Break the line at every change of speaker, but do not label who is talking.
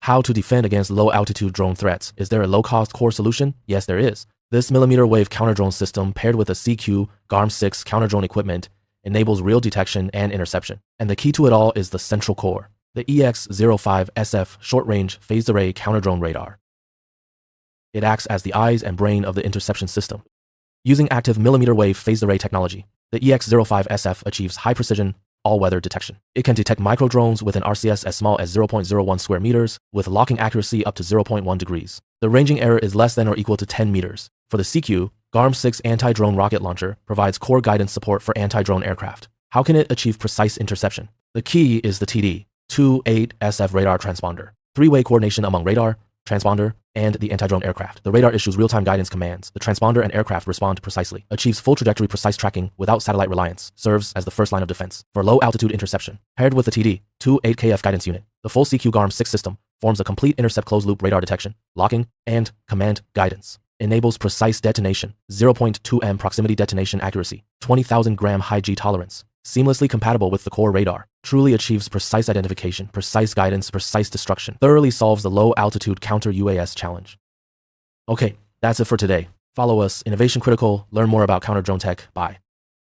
How to defend against low-altitude drone threats. Is there a low-cost core solution? Yes, there is. This millimeter-wave counter-drone system paired with a CQ GARM-6 counter-drone equipment enables real detection and interception. And the key to it all is the central core, the EX-05SF short-range phased array counter-drone radar. It acts as the eyes and brain of the interception system. Using active millimeter-wave phased array technology, the EX-05SF achieves high-precision, all-weather detection. It can detect micro-drones with an RCS as small as 0.01 square meters, with locking accuracy up to 0.1 degrees. The ranging error is less than or equal to 10 meters. For the CQ, GARM-6 anti-drone rocket launcher provides core guidance support for anti-drone aircraft. How can it achieve precise interception? The key is the TD-28SF radar transponder. Three-way coordination among radar, transponder, and the anti-drone aircraft. The radar issues real-time guidance commands. The transponder and aircraft respond precisely. Achieves full trajectory precise tracking without satellite reliance. Serves as the first line of defense for low-altitude interception. Paired with the TD-28KF guidance unit, the full CQ GARM-6 system forms a complete intercept closed-loop radar detection, locking, and command guidance. Enables precise detonation, 0.2 m proximity detonation accuracy, 20,000 gram high G tolerance. Seamlessly compatible with the core radar, truly achieves precise identification, precise guidance, precise destruction, thoroughly solves the low-altitude counter-UAS challenge. Okay, that's it for today. Follow us, Innovation Critical, learn more about counter-drone tech. Bye.